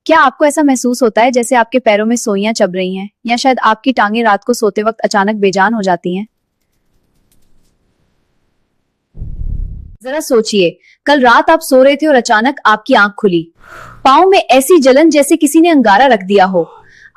क्या आपको ऐसा महसूस होता है जैसे आपके पैरों में सोइयां चुभ रही हैं, या शायद आपकी टांगें रात को सोते वक्त अचानक बेजान हो जाती हैं? जरा सोचिए, कल रात आप सो रहे थे और अचानक आपकी आंख खुली। पाँव में ऐसी जलन जैसे किसी ने अंगारा रख दिया हो।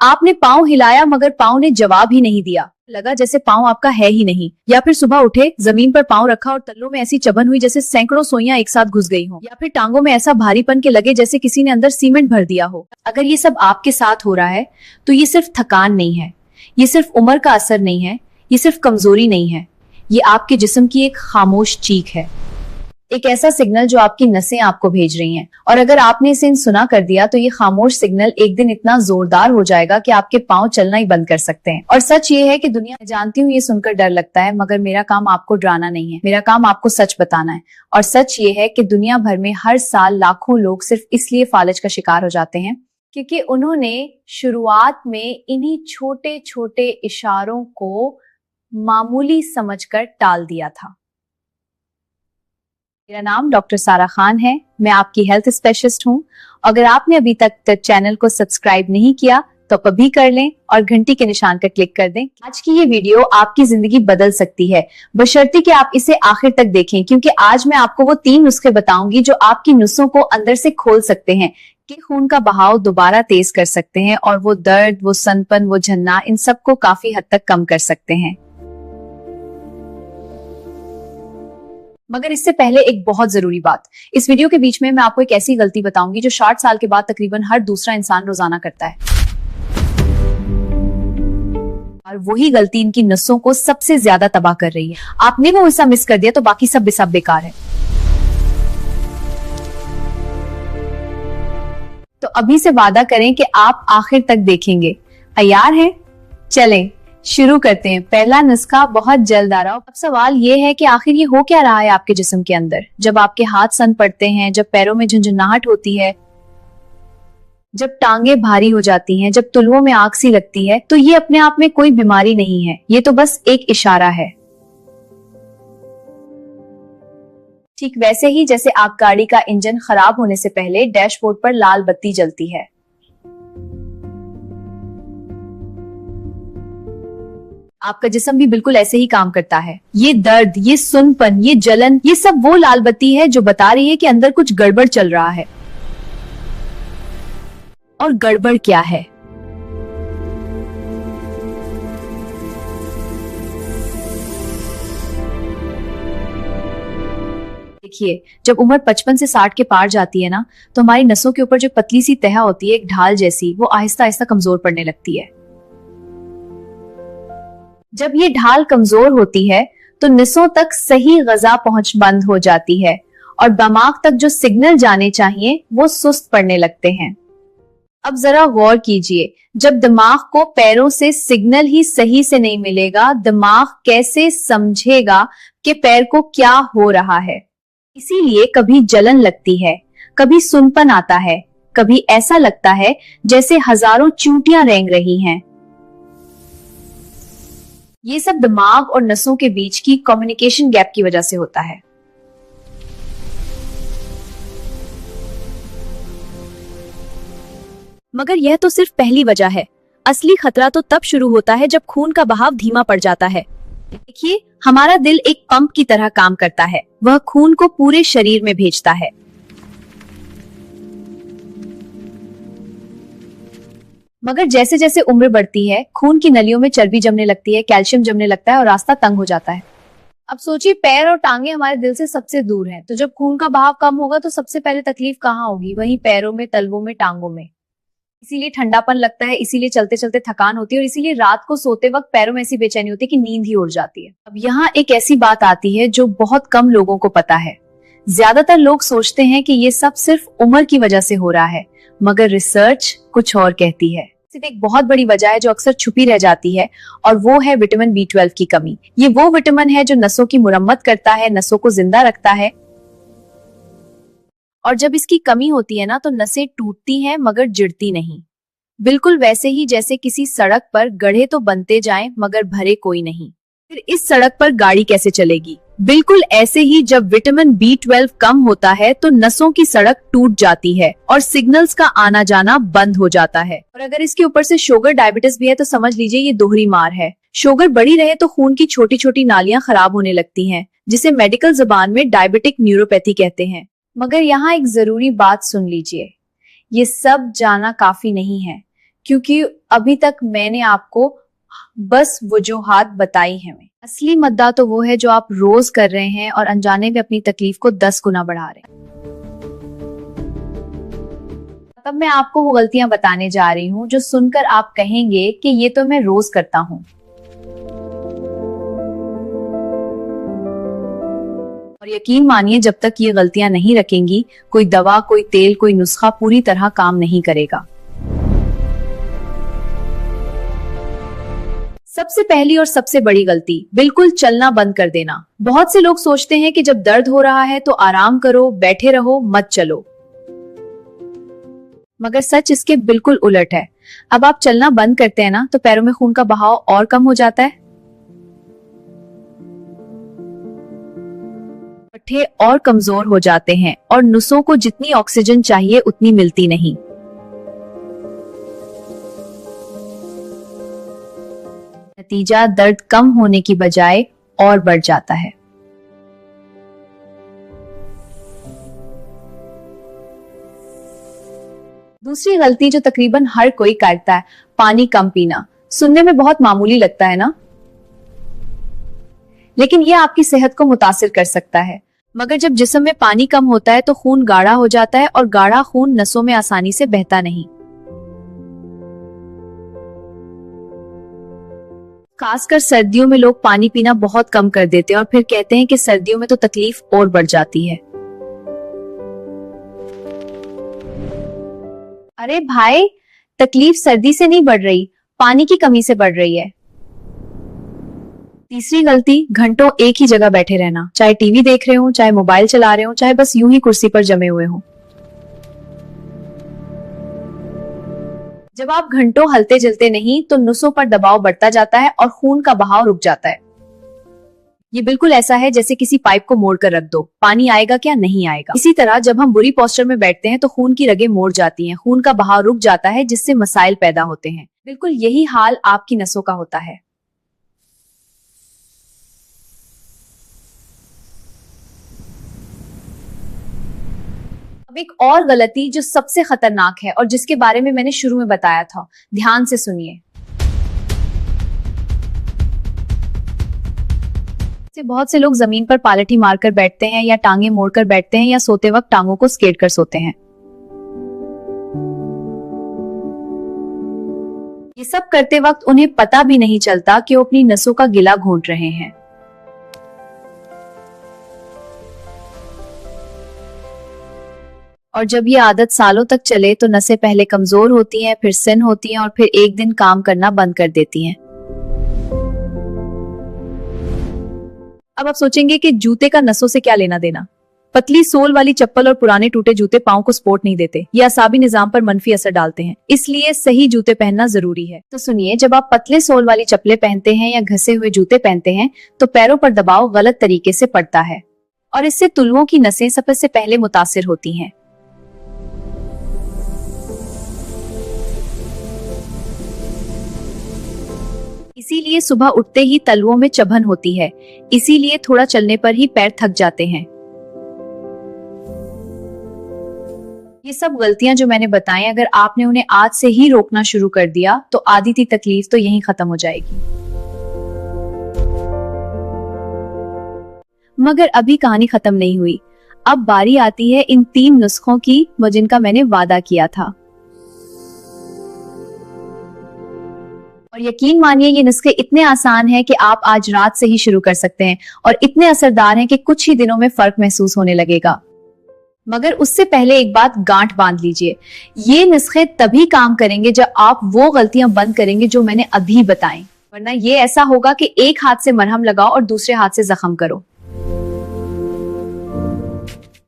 आपने पाँव हिलाया मगर पाँव ने जवाब ही नहीं दिया। लगा जैसे पाँव आपका है ही नहीं। या फिर सुबह उठे, जमीन पर पाँव रखा और तल्लों में ऐसी चुभन हुई जैसे सैकड़ों सोइयां एक साथ घुस गई हो। या फिर टांगों में ऐसा भारीपन के लगे जैसे किसी ने अंदर सीमेंट भर दिया हो। अगर ये सब आपके साथ हो रहा है तो ये सिर्फ थकान नहीं है, ये सिर्फ उम्र का असर नहीं है, ये सिर्फ कमजोरी नहीं है, ये आपके जिस्म की एक खामोश चीख है, एक ऐसा सिग्नल जो आपकी नसें आपको भेज रही हैं। और अगर आपने इसे सुना कर दिया तो ये खामोश सिग्नल एक दिन इतना जोरदार हो जाएगा कि आपके पांव चलना ही बंद कर सकते हैं। और सच ये है कि दुनिया, जानती हूँ ये सुनकर डर लगता है, मगर मेरा काम आपको डराना नहीं है, मेरा काम आपको सच बताना है। और सच ये है कि दुनिया भर में हर साल लाखों लोग सिर्फ इसलिए फालज का शिकार हो जाते हैं क्योंकि उन्होंने शुरुआत में इन्हीं छोटे छोटे इशारों को मामूली समझकर टाल दिया था। मेरा नाम डॉक्टर सारा खान है, मैं आपकी हेल्थ स्पेशलिस्ट हूँ। अगर आपने अभी तक चैनल को सब्सक्राइब नहीं किया तो अभी कर लें और घंटी के निशान पर क्लिक कर दें। आज की ये वीडियो आपकी जिंदगी बदल सकती है, बशर्ते कि आप इसे आखिर तक देखें, क्योंकि आज मैं आपको वो 3 नुस्खे बताऊंगी जो आपकी नसों को अंदर से खोल सकते हैं, कि खून का बहाव दोबारा तेज कर सकते हैं और वो दर्द, वो सनपन, वो झन्ना, इन सबको काफी हद तक कम कर सकते हैं। मगर इससे पहले एक बहुत जरूरी बात, इस वीडियो के बीच में मैं आपको एक ऐसी गलती बताऊंगी जो 60 साल के बाद तकरीबन हर दूसरा इंसान रोजाना करता है, और वही गलती इनकी नसों को सबसे ज्यादा तबाह कर रही है। आपने वो हिस्सा मिस कर दिया तो बाकी सब हिसाब बेकार है। तो अभी से वादा करें कि आप आखिर तक देखेंगे। तैयार हैं? चलें शुरू करते हैं। पहला नुस्खा बहुत जल्द आ रहा हो। अब सवाल ये है कि आखिर ये हो क्या रहा है आपके जिस्म के अंदर, जब आपके हाथ सन पड़ते हैं, जब पैरों में झंझनाहट होती है, जब टांगे भारी हो जाती हैं, जब तुलवों में आग सी लगती है, तो ये अपने आप में कोई बीमारी नहीं है, ये तो बस एक इशारा है। ठीक वैसे ही जैसे आप गाड़ी का इंजन खराब होने से पहले डैशबोर्ड पर लाल बत्ती जलती है। आपका जिस्म भी बिल्कुल ऐसे ही काम करता है। ये दर्द, ये सुनपन, ये जलन, ये सब वो लाल बत्ती है जो बता रही है कि अंदर कुछ गड़बड़ चल रहा है। और गड़बड़ क्या है? देखिए, जब उम्र 55 से 60 के पार जाती है ना, तो हमारी नसों के ऊपर जो पतली सी तह होती है, एक ढाल जैसी, वो आहिस्ता आहिस्ता कमजोर पड़ने लगती है। जब ये ढाल कमजोर होती है तो नसों तक सही ग़ज़ा पहुंच बंद हो जाती है और दिमाग तक जो सिग्नल जाने चाहिए वो सुस्त पड़ने लगते हैं। अब जरा गौर कीजिए, जब दिमाग को पैरों से सिग्नल ही सही से नहीं मिलेगा, दिमाग कैसे समझेगा कि पैर को क्या हो रहा है? इसीलिए कभी जलन लगती है, कभी सुनपन आता है, कभी ऐसा लगता है जैसे हजारों चींटियां रेंग रही हैं। ये सब दिमाग और नसों के बीच की कम्युनिकेशन गैप की वजह से होता है। मगर यह तो सिर्फ पहली वजह है। असली खतरा तो तब शुरू होता है जब खून का बहाव धीमा पड़ जाता है। देखिए, हमारा दिल एक पंप की तरह काम करता है, वह खून को पूरे शरीर में भेजता है। मगर जैसे जैसे उम्र बढ़ती है, खून की नलियों में चर्बी जमने लगती है, कैल्शियम जमने लगता है और रास्ता तंग हो जाता है। अब सोचिए, पैर और टांगे हमारे दिल से सबसे दूर हैं, तो जब खून का बहाव कम होगा तो सबसे पहले तकलीफ कहाँ होगी? वहीं पैरों में, तलवों में, टांगों में। इसीलिए ठंडापन लगता है, इसीलिए चलते चलते थकान होती है और इसीलिए रात को सोते वक्त पैरों में ऐसी बेचैनी होती है कि नींद ही उड़ जाती है। अब यहाँ एक ऐसी बात आती है जो बहुत कम लोगों को पता है। ज्यादातर लोग सोचते हैं कि ये सब सिर्फ उम्र की वजह से हो रहा है, मगर रिसर्च कुछ और कहती है। सिर्फ एक बहुत बड़ी वजह है जो अक्सर छुपी रह जाती है, और वो है विटामिन B12 की कमी। ये वो विटामिन है जो नसों की मुरम्मत करता है, नसों को जिंदा रखता है। और जब इसकी कमी होती है ना, तो नसें टूटती हैं मगर जिड़ती नहीं। बिल्कुल वैसे ही जैसे किसी सड़क पर गड्ढे तो बनते जाएं मगर भरे कोई नहीं। फिर इस सड़क पर गाड़ी कैसे चलेगी? बिल्कुल ऐसे ही जब विटामिन B12 कम होता है तो नसों की सड़क टूट जाती है और सिग्नल्स का आना जाना बंद हो जाता है। और अगर इसके ऊपर से शुगर डायबिटीज भी है तो समझ लीजिए ये दोहरी मार है। शुगर बढ़ी रहे तो खून की छोटी छोटी नालियां खराब होने लगती हैं, जिसे मेडिकल जुबान में डायबिटिक न्यूरोपैथी कहते हैं। मगर यहाँ एक जरूरी बात सुन लीजिए, ये सब जाना काफी नहीं है, क्योंकि अभी तक मैंने आपको बस वजूहात बताई हैं। असली मुद्दा तो वो है जो आप रोज कर रहे हैं और अनजाने में अपनी तकलीफ को 10 गुना बढ़ा रहे हैं। तब मैं आपको वो गलतियां बताने जा रही हूँ जो सुनकर आप कहेंगे कि ये तो मैं रोज करता हूँ। और यकीन मानिए जब तक ये गलतियां नहीं रखेंगी, कोई दवा, कोई तेल, कोई नुस्खा पूरी तरह काम नहीं करेगा। सबसे पहली और सबसे बड़ी गलती, बिल्कुल चलना बंद कर देना। बहुत से लोग सोचते हैं कि जब दर्द हो रहा है तो आराम करो, बैठे रहो, मत चलो। मगर सच इसके बिल्कुल उलट है। अब आप चलना बंद करते हैं ना तो पैरों में खून का बहाव और कम हो जाता है, पट्टे और कमजोर हो जाते हैं और नसों को जितनी ऑक्सीजन चाहिए उतनी मिलती नहीं। नतीजा दर्द कम होने की बजाय और बढ़ जाता है। दूसरी गलती जो तकरीबन हर कोई करता है, पानी कम पीना। सुनने में बहुत मामूली लगता है ना, लेकिन यह आपकी सेहत को मुतासिर कर सकता है। मगर जब जिस्म में पानी कम होता है तो खून गाढ़ा हो जाता है और गाढ़ा खून नसों में आसानी से बहता नहीं। खासकर सर्दियों में लोग पानी पीना बहुत कम कर देते हैं और फिर कहते हैं कि सर्दियों में तो तकलीफ और बढ़ जाती है। अरे भाई, तकलीफ सर्दी से नहीं बढ़ रही, पानी की कमी से बढ़ रही है। तीसरी गलती, घंटों एक ही जगह बैठे रहना, चाहे टीवी देख रहे हो, चाहे मोबाइल चला रहे हो, चाहे बस यूं ही कुर्सी पर जमे हुए हो। जब आप घंटों हलते जलते नहीं तो नसों पर दबाव बढ़ता जाता है और खून का बहाव रुक जाता है। ये बिल्कुल ऐसा है जैसे किसी पाइप को मोड़ कर रख दो, पानी आएगा क्या? नहीं आएगा। इसी तरह जब हम बुरी पोस्चर में बैठते हैं तो खून की रगें मोड़ जाती हैं, खून का बहाव रुक जाता है, जिससे मसाइल पैदा होते हैं। बिल्कुल यही हाल आपकी नसों का होता है। अब एक और गलती जो सबसे खतरनाक है और जिसके बारे में मैंने शुरू में बताया था, ध्यान से सुनिए। बहुत से लोग जमीन पर पालटी मारकर बैठते हैं या टांगे मोड़कर बैठते हैं या सोते वक्त टांगों को स्केट कर सोते हैं। ये सब करते वक्त उन्हें पता भी नहीं चलता कि वो अपनी नसों का गिला घोंट रहे हैं। और जब ये आदत सालों तक चले तो नसें पहले कमजोर होती हैं, फिर सिन होती हैं और फिर एक दिन काम करना बंद कर देती हैं। अब आप सोचेंगे कि जूते का नसों से क्या लेना देना। पतली सोल वाली चप्पल और पुराने टूटे जूते पांव को सपोर्ट नहीं देते, ये असाबी निजाम पर मनफी असर डालते हैं, इसलिए सही जूते पहनना जरूरी है। तो सुनिए, जब आप पतले सोल वाली चप्पलें पहनते हैं या घसे हुए जूते पहनते हैं तो पैरों पर दबाव गलत तरीके से पड़ता है और इससे तुलवों की नसें सबसे पहले मुतासिर होती हैं। इसीलिए सुबह उठते ही तलवों में चभन होती है, इसीलिए थोड़ा चलने पर ही पैर थक जाते हैं। ये सब गलतियां जो मैंने बताई, अगर आपने उन्हें आज से ही रोकना शुरू कर दिया तो आधी सी तकलीफ तो यहीं खत्म हो जाएगी। मगर अभी कहानी खत्म नहीं हुई। अब बारी आती है इन 3 नुस्खों की जिनका मैंने वादा किया था। और यकीन मानिए ये नुस्खे इतने आसान हैं कि आप आज रात से ही शुरू कर सकते हैं और इतने असरदार हैं कि कुछ ही दिनों में फर्क महसूस होने लगेगा। मगर उससे पहले एक बात गांठ बांध लीजिए, ये नुस्खे तभी काम करेंगे जब आप वो गलतियां बंद करेंगे जो मैंने अभी बताई, वरना ये ऐसा होगा कि एक हाथ से मरहम लगाओ और दूसरे हाथ से जख्म करो।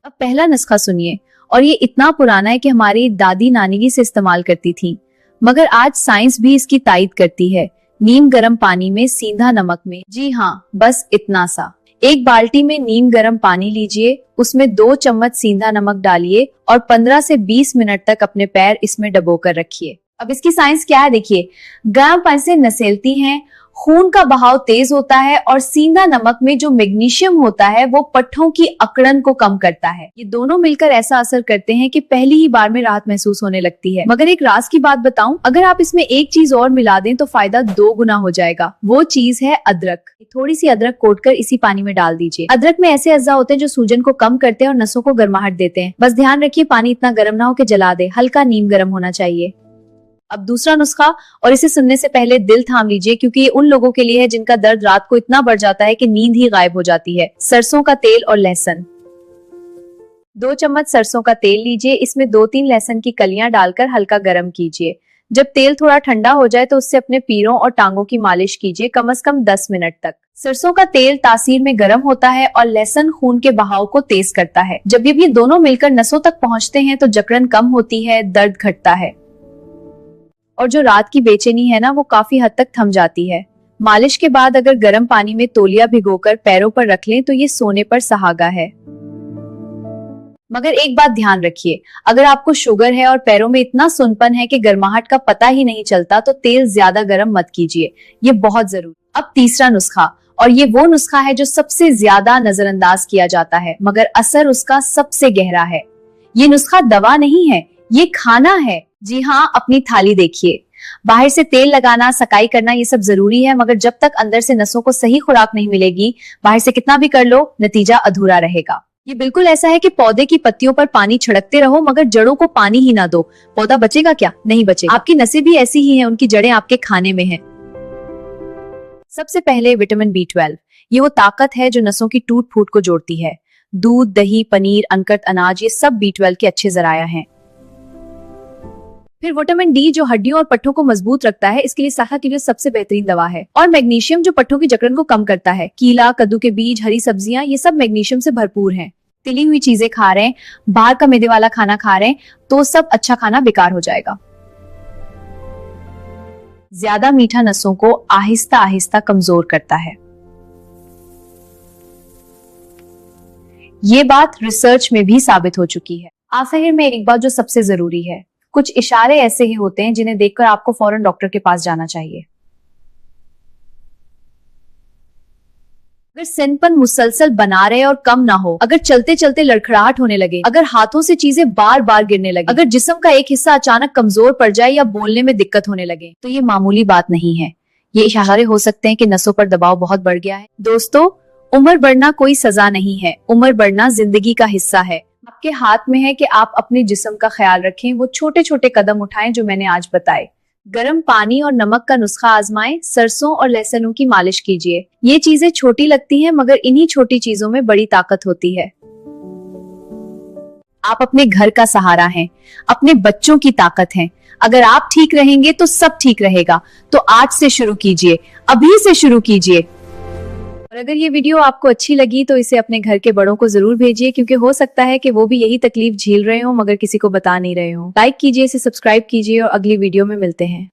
अब पहला नुस्खा सुनिए, और ये इतना पुराना है कि हमारी दादी नानी से इस्तेमाल करती थी, मगर आज साइंस भी इसकी तायद करती है। नीम गर्म पानी में, सीधा नमक में, जी हाँ, बस इतना सा, एक बाल्टी में नीम गर्म पानी लीजिए, उसमें 2 चम्मच सींधा नमक डालिए और 15 से 20 मिनट तक अपने पैर इसमें डुबोकर रखिए। अब इसकी साइंस क्या है देखिए, गर्म पानी से नसेलती हैं, खून का बहाव तेज होता है और सींधा नमक में जो मैग्नीशियम होता है वो पट्ठों की अकड़न को कम करता है। ये दोनों मिलकर ऐसा असर करते हैं कि पहली ही बार में राहत महसूस होने लगती है। मगर एक राज की बात बताऊं, अगर आप इसमें एक चीज और मिला दें तो फायदा 2 गुना हो जाएगा। वो चीज है अदरक। थोड़ी सी अदरक कोट कर इसी पानी में डाल दीजिए। अदरक में ऐसे अज्जा होते हैं जो सूजन को कम करते हैं और नसों को गर्माहट देते हैं। बस ध्यान रखिए पानी इतना गर्म ना हो कि जला दे, हल्का नीम गर्म होना चाहिए। अब दूसरा नुस्खा, और इसे सुनने से पहले दिल थाम लीजिए क्योंकि ये उन लोगों के लिए है जिनका दर्द रात को इतना बढ़ जाता है कि नींद ही गायब हो जाती है। सरसों का तेल और लहसुन। 2 चम्मच सरसों का तेल लीजिए, इसमें 2-3 लहसुन की कलियां डालकर हल्का गर्म कीजिए। जब तेल थोड़ा ठंडा हो जाए तो उससे अपने पैरों और टांगों की मालिश कीजिए, कम से कम 10 मिनट तक। सरसों का तेल तासीर में गर्म होता है और लहसुन खून के बहाव को तेज करता है। जब ये दोनों मिलकर नसों तक पहुंचते हैं तो जकड़न कम होती है, दर्द घटता है और जो रात की बेचैनी है ना वो काफी हद तक थम जाती है। मालिश के बाद अगर गर्म पानी में तौलिया भिगोकर पैरों पर रख लें तो ये सोने पर सहागा है। मगर एक बात ध्यान रखिए, अगर आपको शुगर है और पैरों में इतना सुनपन है कि गर्माहट का पता ही नहीं चलता तो तेल ज्यादा गर्म मत कीजिए, ये बहुत जरूरी। अब तीसरा नुस्खा, और ये वो नुस्खा है जो सबसे ज्यादा नजरअंदाज किया जाता है मगर असर उसका सबसे गहरा है। ये नुस्खा दवा नहीं है, ये खाना है। जी हाँ, अपनी थाली देखिए। बाहर से तेल लगाना, सकाई करना ये सब जरूरी है मगर जब तक अंदर से नसों को सही खुराक नहीं मिलेगी, बाहर से कितना भी कर लो नतीजा अधूरा रहेगा। ये बिल्कुल ऐसा है कि पौधे की पत्तियों पर पानी छिड़कते रहो मगर जड़ों को पानी ही ना दो, पौधा बचेगा क्या? नहीं बचेगा। आपकी नसें भी ऐसी ही हैं, उनकी जड़ें आपके खाने में हैं। सबसे पहले विटामिन B12, ये वो ताकत है जो नसों की टूट फूट को जोड़ती है। दूध, दही, पनीर, अनकट अनाज, ये सब B12 के अच्छे जराया हैं। फिर विटामिन डी जो हड्डियों और पट्टों को मजबूत रखता है, इसके लिए साहा के लिए सबसे बेहतरीन दवा है। और मैग्नीशियम जो पट्टों की जकड़न को कम करता है। कीला, कद्दू के बीज, हरी सब्जियां, ये सब मैग्नीशियम से भरपूर हैं। तिली हुई चीजें खा रहे हैं, बाहर का मैदे वाला खाना खा रहे हैं तो सब अच्छा खाना बेकार हो जाएगा। ज्यादा मीठा नसों को आहिस्ता आहिस्ता कमजोर करता है। ये बात रिसर्च में भी साबित हो चुकी है। आखिर में एक बात जो सबसे जरूरी है, कुछ इशारे ऐसे ही होते हैं जिन्हें देखकर आपको फौरन डॉक्टर के पास जाना चाहिए। अगर सिनपन मुसलसल बना रहे और कम ना हो, अगर चलते चलते लड़खड़ाहट होने लगे, अगर हाथों से चीजें बार बार गिरने लगे, अगर जिस्म का एक हिस्सा अचानक कमजोर पड़ जाए या बोलने में दिक्कत होने लगे, तो ये मामूली बात नहीं है। ये इशारे हो सकते हैं कि नसों पर दबाव बहुत बढ़ गया है। दोस्तों, उम्र बढ़ना कोई सजा नहीं है, उम्र बढ़ना जिंदगी का हिस्सा है। आपके हाथ में है कि आप अपने जिस्म का ख्याल रखें, वो छोटे छोटे कदम उठाएं जो मैंने आज बताए। गर्म पानी और नमक का नुस्खा आजमाएं, सरसों और लहसुन की मालिश कीजिए। ये चीजें छोटी लगती हैं मगर इन्हीं छोटी चीजों में बड़ी ताकत होती है। आप अपने घर का सहारा हैं, अपने बच्चों की ताकत हैं। अगर आप ठीक रहेंगे तो सब ठीक रहेगा। तो आज से शुरू कीजिए, अभी से शुरू कीजिए। और अगर ये वीडियो आपको अच्छी लगी तो इसे अपने घर के बड़ों को जरूर भेजिए क्योंकि हो सकता है कि वो भी यही तकलीफ झेल रहे हो मगर किसी को बता नहीं रहे हो। लाइक कीजिए, इसे सब्सक्राइब कीजिए और अगली वीडियो में मिलते हैं।